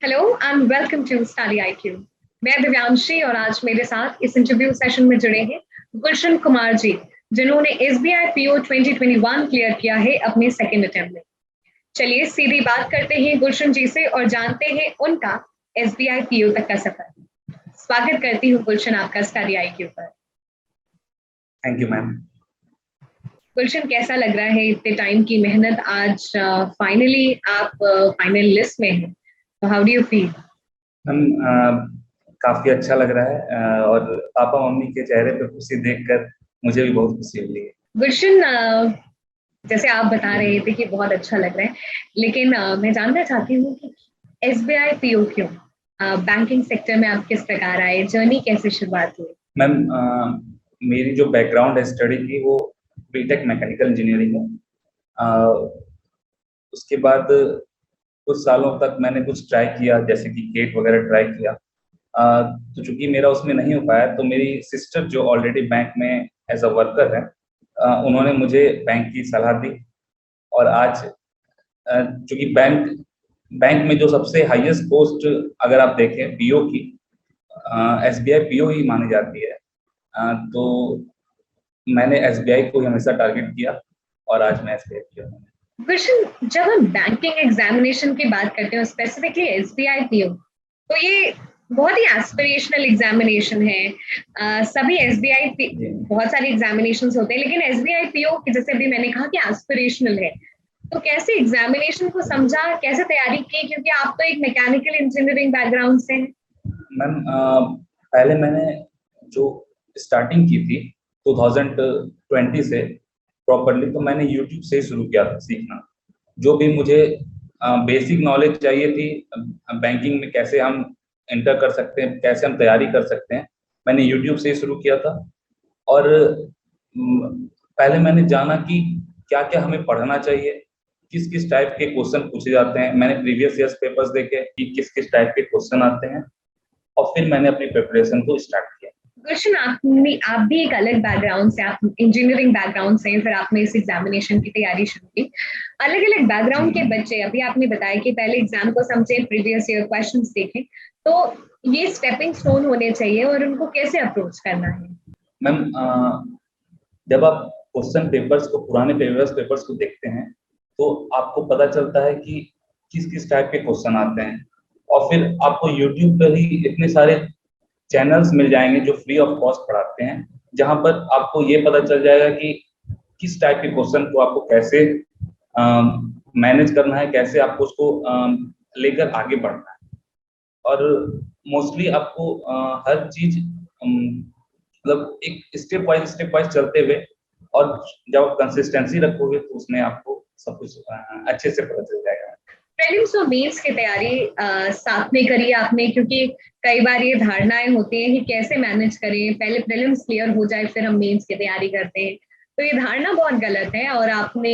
Hello and welcome to study IQ। मैं दिव्यांशी और आज मेरे साथ इस इंटरव्यू सेशन में जुड़े हैं गुलशन कुमार जी, जिन्होंने SBI PO 2021 क्लियर किया है अपने सेकेंड अटेम्प्ट में। चलिए सीधी बात करते हैं गुलशन जी से और जानते हैं उनका SBI PO तक का सफर। स्वागत करती हूँ गुलशन आपका स्टडी IQ पर। Thank you ma'am. गुलशन, कैसा लग रहा है इतने टाइम की मेहनत, आज फाइनली आप फाइनल लिस्ट में हैं, तो how do you feel? Ma'am काफी अच्छा लग रहा है और पापा मम्मी के चेहरे पे खुशी देखकर मुझे भी बहुत खुशी मिली है। गुलशन, जैसे आप बता रहे थे कि बहुत अच्छा लग रहा है, लेकिन मैं जानना चाहती हूँ कि SBI PO क्यों? बैंकिंग सेक्टर में आप किस प्रकार आए, जर्नी कैसे शुरुआत हुई? मैम मेरी जो बैकग्राउंड है स्टडी की वो बीटेक मैकेनिकल इंजीनियरिंग है। उसके बाद कुछ सालों तक मैंने कुछ ट्राई किया, जैसे कि गेट वगैरह ट्राई किया। तो चूंकि मेरा उसमें नहीं हो पाया तो मेरी सिस्टर जो ऑलरेडी बैंक में एज अ वर्कर है, उन्होंने मुझे बैंक की सलाह दी। और आज चूंकि बैंक बैंक में जो सबसे हाईएस्ट पोस्ट अगर आप देखें पीओ की, SBI PO ही मानी जाती है। तो मैंने SBI को ही हमेशा टारगेट किया और आज मैं SBI PO हूँ। गुलशन, जब हम बैंकिंग एग्जामिनेशन की बात करते हैं, स्पेसिफिकली SBI PO, तो ये बहुत ही एस्पिरेशनल एग्जामिनेशन है। सभी SBI बहुत सारे एग्जामिनेशन होते हैं, लेकिन SBI PO जैसे अभी मैंने कहा कि एस्पिरेशनल है, तो कैसे एग्जामिनेशन को समझा, कैसे तैयारी की, क्योंकि आप तो एक मैकेनिकल इंजीनियरिंग बैकग्राउंड से हैं। मैम पहले मैंने जो स्टार्टिंग की थी 2020 से प्रॉपरली, तो मैंने यूट्यूब से ही शुरू किया था सीखना। जो भी मुझे बेसिक नॉलेज चाहिए थी बैंकिंग में, कैसे हम एंटर कर सकते हैं, कैसे हम तैयारी कर सकते हैं, मैंने यूट्यूब से ही शुरू किया था। और पहले मैंने जाना कि क्या क्या हमें पढ़ना चाहिए, किस किस टाइप के क्वेश्चन पूछे जाते हैं। मैंने प्रीवियस ईयर्स पेपर्स देखे कि किस किस टाइप के क्वेश्चन आते हैं और फिर मैंने अपनी प्रिपरेशन को स्टार्ट किया। गुलशन, आप भी एक अलग बैकग्राउंड से, आप इंजीनियरिंग बैकग्राउंड से, फिर आपने इस एग्जामिनेशन की तैयारी शुरू की। अलग अलग बैकग्राउंड के बच्चे, अभी आपने बताया कि पहले एग्जाम को समझे, प्रीवियस ईयर क्वेश्चंस देखें, तो ये स्टेपिंग स्टोन होने चाहिए और उनको कैसे अप्रोच करना है? मैम जब आप क्वेश्चन पेपर्स को, पुराने प्रीवियस पेपर्स को देखते हैं तो आपको पता चलता है कि किस किस टाइप के क्वेश्चन आते हैं। और फिर आपको यूट्यूब पर ही इतने सारे चैनल्स मिल जाएंगे जो फ्री ऑफ कॉस्ट पढ़ाते हैं, जहां पर आपको ये पता चल जाएगा कि किस टाइप के क्वेश्चन को आपको कैसे मैनेज करना है, कैसे आपको उसको लेकर आगे बढ़ना है। और मोस्टली आपको हर चीज मतलब एक स्टेप वाइज चलते हुए, और जब आप कंसिस्टेंसी रखोगे तो उसमें आपको सब कुछ अच्छे से पता चल जाएगा। प्रीलिम्स और मेंस की तैयारी साथ में करी आपने, क्योंकि कई बार ये धारणाएं होती हैं कि कैसे मैनेज करें, पहले प्रीलिम्स क्लियर हो जाए फिर हम मेंस की तैयारी करते हैं, तो ये धारणा बहुत गलत है। और आपने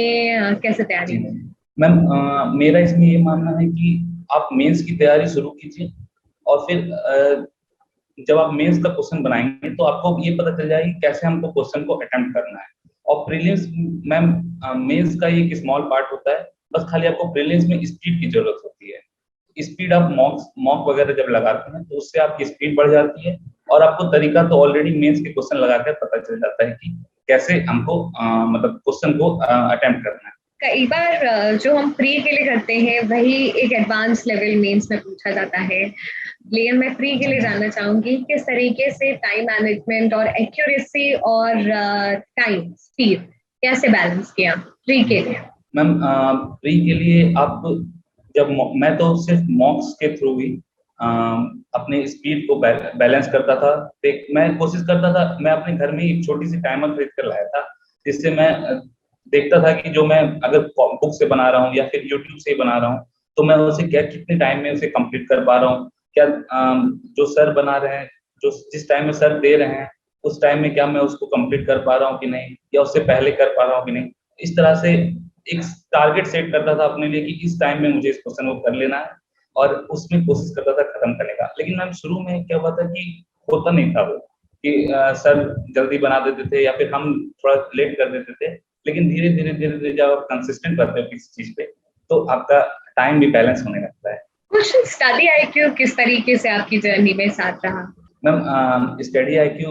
कैसे तैयारी की? मैम मेरा इसमें ये मानना है कि आप मेंस की तैयारी शुरू कीजिए और फिर जब आप मेंस का क्वेश्चन बनाएंगे तो आपको ये पता चल जाएगा कि कैसे हमको क्वेश्चन को अटेम्प्ट करना है। और प्रीलिम्स मैम मेंस का एक स्मॉल पार्ट होता है, बस खाली आपको प्रीलिम्स में स्पीड की जरूरत होती है। स्पीड आप मॉक वगैरह जब लगाते हैं तो उससे आपकी स्पीड बढ़ जाती है और आपको तरीका तो ऑलरेडी मेंस के क्वेश्चन लगाकर पता चल जाता है कि कैसे हमको मतलब क्वेश्चन को अटेम्प्ट करना है। कई बार जो हम प्री के लिए करते हैं वही एक एडवांस लेवल मेंस में पूछा जाता है, लेकिन मैं प्री के लिए जानना चाहूंगी किस तरीके से टाइम मैनेजमेंट और एक्यूरेसी और टाइम स्पीड कैसे बैलेंस किया प्री के लिए? मैम प्री के लिए आप जब मैं तो सिर्फ मॉक्स के थ्रू ही अपने स्पीड को बैलेंस करता था। मैं कोशिश करता था, मैं अपने घर में एक छोटी सी टाइमर खरीद कर लाया था, जिससे मैं देखता था कि जो मैं अगर बुक से बना रहा हूँ या फिर यूट्यूब से बना रहा हूँ तो मैं उसे क्या कितने टाइम में उसे कंप्लीट कर पा रहा हूँ, क्या जो सर बना रहे हैं, जो जिस टाइम में सर दे रहे हैं उस टाइम में क्या मैं उसको कंप्लीट कर पा रहा हूँ कि नहीं, या उससे पहले कर पा रहा हूँ कि नहीं। इस तरह से एक टारगेट सेट करता था अपने लिए कि इस टाइम में मुझे इस क्वेश्चन को कर लेना है और उसमें कोशिश करता था खत्म करने का। लेकिन मैम शुरू में क्या हुआ था कि होता नहीं था वो कि सर जल्दी बना देते थे या फिर हम थोड़ा लेट कर देते थे। लेकिन धीरे धीरे जब आप कंसिस्टेंट करते हो किसी चीज पे तो आपका टाइम भी बैलेंस होने लगता है। गुलशन, स्टडी आईक्यू किस तरीके से आपकी जर्नी में साथ रहा? मैम स्टडी आईक्यू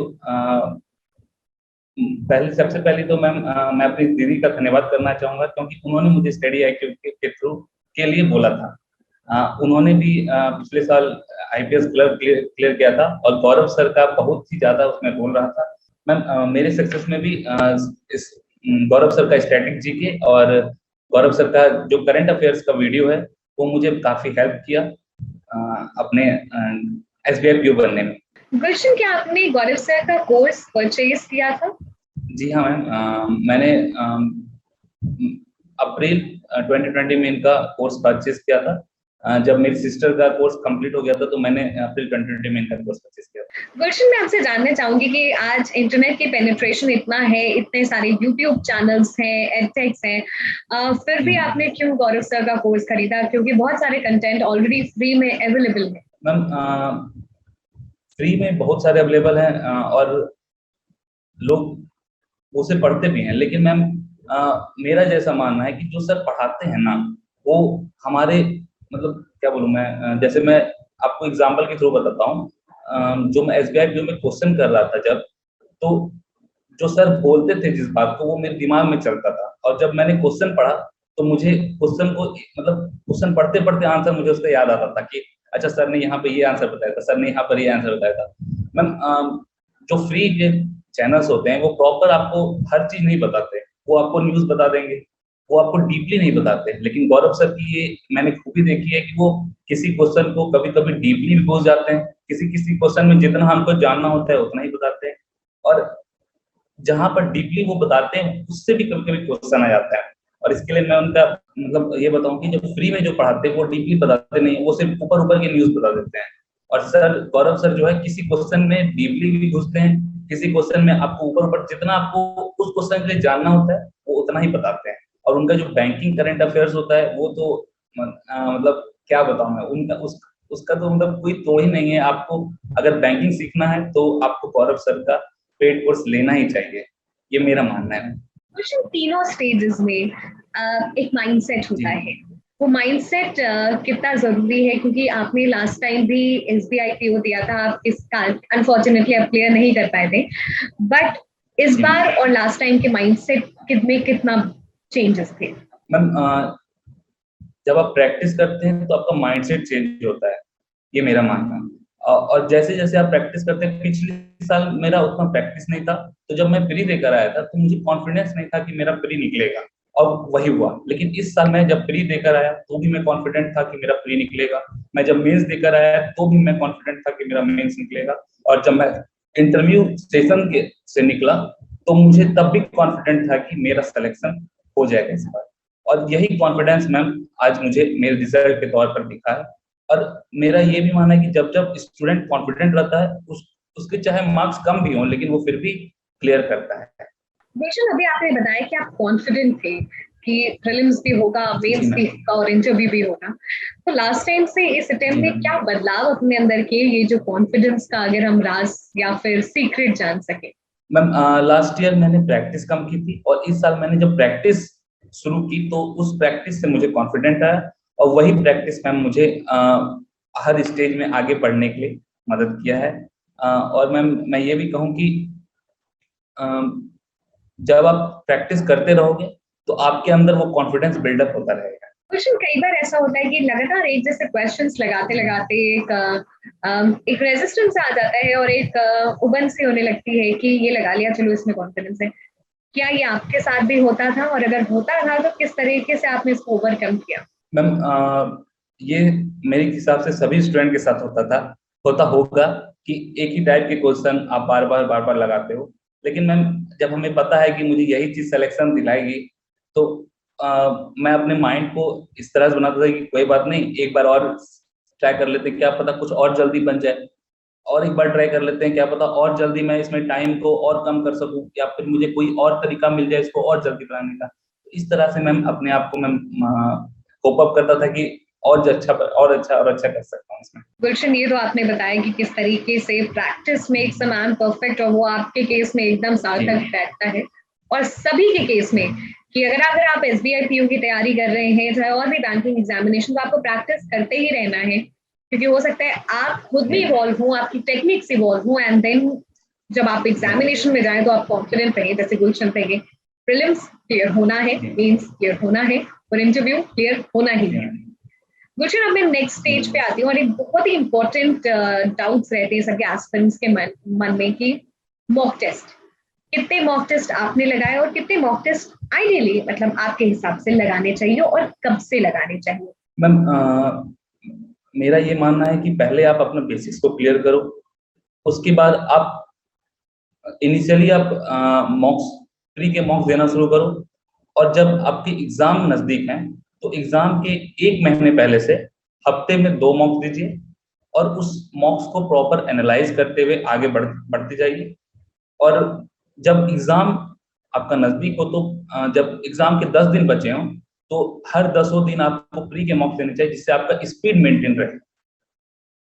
सबसे पहले तो मैम मैं अपनी दीदी का धन्यवाद करना चाहूंगा, क्योंकि उन्होंने मुझे स्टडी आईक्यू के थ्रू के लिए बोला था। उन्होंने भी पिछले साल आईपीएस क्लियर किया था और गौरव सर का बहुत ही ज्यादा उसमें रोल रहा था। मैम मेरे सक्सेस में भी इस गौरव सर का स्टैटिक जीके और गौरव सर का जो करंट अफेयर्स का वीडियो है वो मुझे काफी हेल्प किया अपने एसबीआई पीओ बनने में। गुलशन, क्या आपने गौरव सर का कोर्स परचेज किया था? जी हाँ मैम, मैंने अप्रैल 2020 में इनका कोर्स परचेज किया था। जब मेरी सिस्टर का कोर्स कंप्लीट हो गया था तो मैंने अप्रैल 2020 में इनका कोर्स परचेज किया था। गुलशन, मैं आपसे जानना चाहूंगी कि आज इंटरनेट की पेनिट्रेशन इतना है, इतने सारे यूट्यूब चैनल्स हैं, एडटेक्स हैं, फिर भी आपने क्यों गौरव सर का कोर्स खरीदा? क्योंकि बहुत सारे कंटेंट ऑलरेडी फ्री में अवेलेबल है। मैम फ्री में बहुत सारे अवेलेबल हैं और लोग उसे पढ़ते भी हैं, लेकिन मैम मेरा जैसा मानना है कि जो सर पढ़ाते हैं ना वो हमारे मतलब क्या बोलूं मैं, जैसे मैं आपको एग्जांपल के थ्रू बताता हूँ। जो मैं एसबीआई में क्वेश्चन कर रहा था जब, तो जो सर बोलते थे जिस बात को वो मेरे दिमाग में चलता था, और जब मैंने क्वेश्चन पढ़ा तो मुझे क्वेश्चन को मतलब क्वेश्चन पढ़ते पढ़ते आंसर मुझे उसका याद आता था कि अच्छा सर ने यहाँ पे ये आंसर बताया था, सर ने यहाँ पर ये आंसर बताया था। मैम जो फ्री के चैनल्स होते हैं वो प्रॉपर आपको हर चीज नहीं बताते, वो आपको न्यूज बता देंगे, वो आपको डीपली नहीं बताते। लेकिन गौरव सर की ये मैंने खूबी देखी है कि वो किसी क्वेश्चन को कभी कभी डीपली भी पहुंच जाते हैं, किसी किसी क्वेश्चन में जितना हमको जानना होता है उतना ही बताते हैं, और जहां पर डीपली वो बताते हैं उससे भी कभी कभी क्वेश्चन आ जाता है। और इसके लिए मैं उनका मतलब ये बताऊं कि जो फ्री में जो पढ़ाते हैं वो डीपली बताते नहीं, वो सिर्फ ऊपर ऊपर के न्यूज बता देते हैं। और सर गौरव सर जो है किसी क्वेश्चन में डीपली भी घुसते हैं, किसी क्वेश्चन में आपको ऊपर ऊपर जितना आपको उस क्वेश्चन के लिए जानना होता है वो उतना ही बताते हैं। और उनका जो बैंकिंग करंट अफेयर्स होता है वो तो मतलब क्या बताऊं मैं, उनका उसका तो मतलब कोई तोड़ ही नहीं है। आपको अगर बैंकिंग सीखना है तो आपको गौरव सर का पेड कोर्स लेना ही चाहिए, ये मेरा मानना है। तीनों स्टेजेस में एक माइंडसेट होता है, वो माइंडसेट कितना जरूरी है? क्योंकि आपने लास्ट टाइम भी एसबीआई पीओ दिया था, आप इसका अनफॉर्चुनेटली आप क्लियर नहीं कर पाए थे, बट इस बार और लास्ट टाइम के माइंडसेट में कितना चेंजेस थे? मैम जब आप प्रैक्टिस करते हैं तो आपका माइंडसेट चेंज होता है, ये मेरा मानना है। और जैसे जैसे आप प्रैक्टिस करते हैं, पिछले साल मेरा उतना प्रैक्टिस नहीं था, तो जब मैं प्री देकर आया था तो मुझे कॉन्फिडेंस नहीं था कि मेरा प्री निकलेगा, और वही हुआ। लेकिन इस साल मैं जब प्री देकर आया तो भी मैं कॉन्फिडेंट था कि मेरा प्री निकलेगा, मैं जब मेंस देकर आया तो भी मैं कॉन्फिडेंट था कि मेरा मेंस निकलेगा, और जब मैं इंटरव्यू सेशन के से निकला तो मुझे तब भी कॉन्फिडेंट था कि मेरा सिलेक्शन हो जाएगा इस बार। और यही कॉन्फिडेंस मैम आज मुझे मेरे रिजल्ट के तौर पर दिखा है। और मेरा ये भी मानना है कि जब जब स्टूडेंट कॉन्फिडेंट रहता है उसके चाहे मार्क्स कम भी हों लेकिन वो फिर भी क्लियर करता है। गुलशन, अभी आपने बताया कि आप कॉन्फिडेंट थे कि प्रीलिम्स भी होगा, मेंस भी होगा और इंटरव्यू भी होगा, तो लास्ट टाइम से इस अटेम्प्ट में क्या बदलाव अपने अंदर के, ये जो कॉन्फिडेंस का अगर हम राज या फिर सीक्रेट जान सके? मैम लास्ट ईयर मैंने प्रैक्टिस कम की थी और इस साल मैंने जब प्रैक्टिस शुरू की तो उस प्रैक्टिस से मुझे कॉन्फिडेंट आया, और वही प्रैक्टिस मैम मुझे हर स्टेज में आगे बढ़ने के लिए मदद किया है। और मैम मैं ये भी कहूँ कि जब आप प्रैक्टिस करते रहोगे तो आपके अंदर वो कॉन्फिडेंस बिल्डअप होता रहेगा। क्वेश्चन कई बार ऐसा होता है कि लगातार एक जैसे क्वेश्चंस लगाते लगाते एक रेजिस्टेंस आ जाता है और एक उबन सी होने लगती है कि ये लगा लिया, चलो इसमें कॉन्फिडेंस है। क्या ये आपके साथ भी होता था, और अगर होता था तो किस तरीके से आपने इसको ओवरकम किया? मैम ये मेरे हिसाब से सभी स्टूडेंट के साथ होता होगा कि एक ही टाइप के क्वेश्चन आप बार बार लगाते हो, लेकिन मैम जब हमें पता है कि मुझे यही चीज सिलेक्शन दिलाएगी तो मैं अपने माइंड को इस तरह से बनाता था कि कोई बात नहीं, एक बार और ट्राई कर लेते हैं, क्या पता कुछ और जल्दी बन जाए, और एक बार ट्राई कर लेते हैं, क्या पता और जल्दी मैं इसमें टाइम को और कम कर सकूं, या फिर मुझे कोई और तरीका मिल जाए इसको और जल्दी बनाने का। इस तरह से मैम अपने आप को मैं कोप अप करता था कि और अच्छा कर सकता हूँ इसमें। गुलशन, ये तो आपने बताया कि किस तरीके से practice makes a man perfect, और वो आपके केस में एकदम सार्थक बैठता है, और सभी के केस में कि अगर आप SBI PO की तैयारी कर रहे हैं, चाहे और भी बैंकिंग एग्जामिनेशन, तो आपको प्रैक्टिस करते ही रहना है, क्योंकि हो सकता है आप खुद भी इवॉल्व हो, आपकी टेक्निक्स इवॉल्व हो, एंड देन जब आप एग्जामिनेशन में जाए तो आप कॉन्फिडेंट रहे। जैसे गुलशन कहेंगे, प्रीलिम्स क्लियर होना है, मेंस क्लियर होना है, और इंटरव्यू क्लियर होना ही है। गुलशन, अब मैं नेक्स्ट स्टेज पे आती हूँ, और एक बहुत ही इंपॉर्टेंट डाउट्स रहते हैं सबके एस्पिरेंट्स के मन में कि मॉक टेस्ट, कितने मॉक टेस्ट आपने लगाए और कितने मॉक टेस्ट आइडियली मतलब आपके हिसाब से लगाने चाहिए और कब से लगाने चाहिए? मैम, मेरा ये मानना है कि पहले आप अपने बेसिक्स को क्लियर करो, उसके बाद आप इनिशियली आप मॉक्स प्री के मॉक्स देना शुरू करो, और जब आपके एग्जाम नजदीक हैं तो एग्जाम के 1 महीने पहले से हफ्ते में 2 मॉक्स दीजिए, और उस मॉक्स को प्रॉपर एनालाइज करते हुए आगे बढ़ते जाइए। और जब एग्जाम आपका नजदीक हो तो जब एग्जाम के 10 दिन बचे हों तो हर 10 दिन आपको प्री के मॉक्स देने चाहिए, जिससे आपका स्पीड मेंटेन रहे।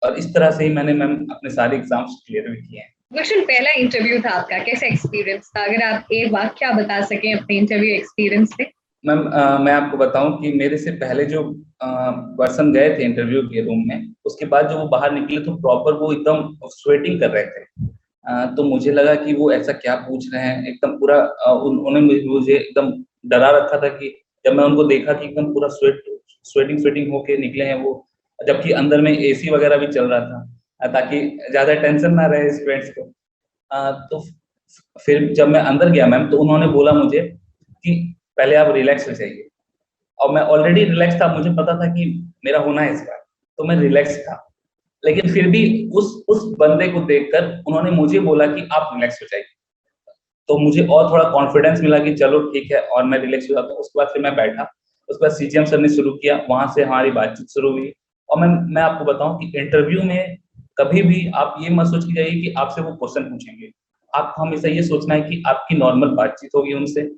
और इस तरह से ही मैंने मैम अपने सारे एग्जाम्स क्लियर भी किए हैं। गुलशन, पहला इंटरव्यू था आपका, कैसा एक्सपीरियंस था? अगर आप एक वाक्य बता सकें अपने इंटरव्यू एक्सपीरियंस से। मैम, मैं आपको बताऊं कि मेरे से पहले जो पर्सन गए थे इंटरव्यू के रूम में, उसके बाद जो वो बाहर निकले तो प्रॉपर वो एकदम स्वेटिंग कर रहे थे। तो मुझे लगा कि वो ऐसा क्या पूछ रहे हैं, एकदम पूरा उन्होंने मुझे एकदम डरा रखा था। कि जब मैं उनको देखा कि एकदम पूरा स्वेटिंग होके निकले हैं वो, जबकि अंदर में AC वगैरह भी चल रहा था, ताकि ज्यादा टेंशन ना रहे स्टूडेंट्स को। तो फिर जब मैं अंदर गया मैम, तो उन्होंने बोला मुझे कि पहले आप रिलैक्स हो जाइए। और मैं ऑलरेडी रिलैक्स था, मुझे पता था कि मेरा होना है इस बार, तो मैं रिलैक्स था। लेकिन फिर भी उस बंदे को देखकर उन्होंने मुझे बोला कि आप रिलैक्स हो जाइए, तो मुझे और थोड़ा कॉन्फिडेंस मिला कि चलो ठीक है, और मैं रिलैक्स हो जाता हूँ। उसके बाद फिर मैं बैठा, उसके बाद CGM सर ने शुरू किया, वहां से हमारी बातचीत शुरू हुई। और मैं आपको बताऊं कि इंटरव्यू में कभी भी आप ये मत सोच के जाइए कि आपसे वो क्वेश्चन पूछेंगे। आपको हमेशा ये सोचना है कि आपकी नॉर्मल बातचीत होगी उनसे,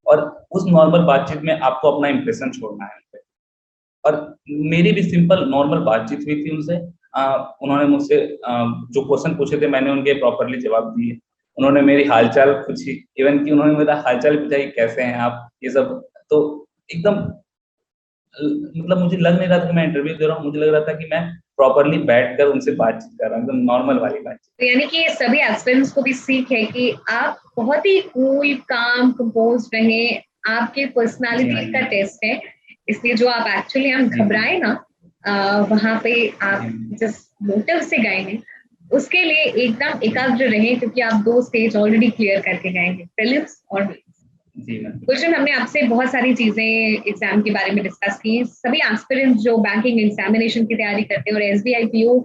और उस नॉर्मल बातचीत में आपको अपना इंप्रेशन छोड़ना है उनपे। और मेरी भी सिंपल नॉर्मल बातचीत हुई थी उनसे। उन्होंने मुझसे जो क्वेश्चन पूछे थे मैंने उनके प्रॉपर्ली जवाब दिए। उन्होंने मेरी हालचाल पूछी, इवन कि उन्होंने मेरा हालचाल पूछा कि कैसे हैं आप, ये सब। तो एकदम मतलब मुझे लग नहीं रहा था कि मैं इंटरव्यू दे रहा हूँ, मुझे लग रहा था कि मैं प्रॉपर्ली बैठकर उनसे बातचीत कर रहा हूँ, एकदम नॉर्मल वाली बातचीत। तो यानी कि ये सभी एस्पिरेंट्स को भी सीख है कि आप बहुत ही कूल, काम, कंपोज रहे। आपके पर्सनालिटी का टेस्ट है, इसलिए जो आप एक्चुअली हम घबराए ना, वहां पे आप जिस मोटिव से गए हैं उसके लिए एकदम एकाग्र रहे, क्योंकि आप 2 स्टेज ऑलरेडी क्लियर करके गए हैं, प्रीलिम्स और मेंस। गुलशन, हमने आपसे बहुत सारी चीजें एग्जाम के बारे में डिस्कस की। सभी एस्पिरेंट्स जो बैंकिंग एग्जामिनेशन की तैयारी करते हैं और SBI PO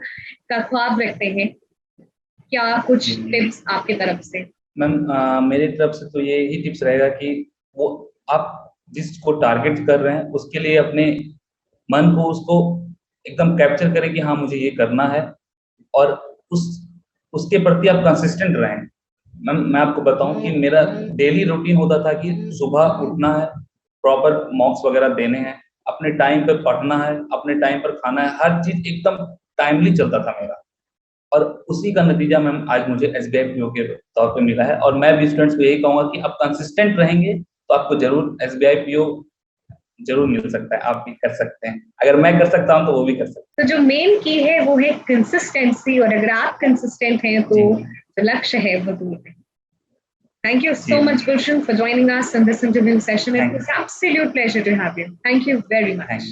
का ख्वाब रखते हैं, क्या कुछ टिप्स आपके तरफ से? मैम, मेरी तरफ से तो ये ही टिप्स रहेगा कि वो आप जिसको टारगेट कर रहे हैं उसके लिए अपने मन को उसको एकदम कैप्चर करें कि हाँ मुझे ये करना है, और उसके प्रति आप कंसिस्टेंट रहें। मैम, मैं आपको बताऊं कि मेरा डेली रूटीन होता था कि सुबह उठना है, प्रॉपर मॉक्स वगैरह देने हैं, अपने टाइम पे पढ़ना है, अपने टाइम पर खाना है, हर चीज एकदम टाइमली चलता था मेरा। और उसी का नतीजा मैम आज मुझे SBI PO के तौर पे मिला है। और मैं भी स्टूडेंट्स को यही कहूंगा कि आप कंसिस्टेंट रहेंगे तो आपको जरूर SBI PO जरूर मिल सकता है, आप भी कर सकते हैं। अगर मैं कर सकता हूं तो वो भी कर सकते हैं। तो जो मेन की है वो है कंसिस्टेंसी, और अगर आप कंसिस्टेंट हैं तो जो लक्ष्य है वो दूर है। Thank you so much, Gulshan, for joining us in this interview session. It was an absolute pleasure to have you. Thank you very much.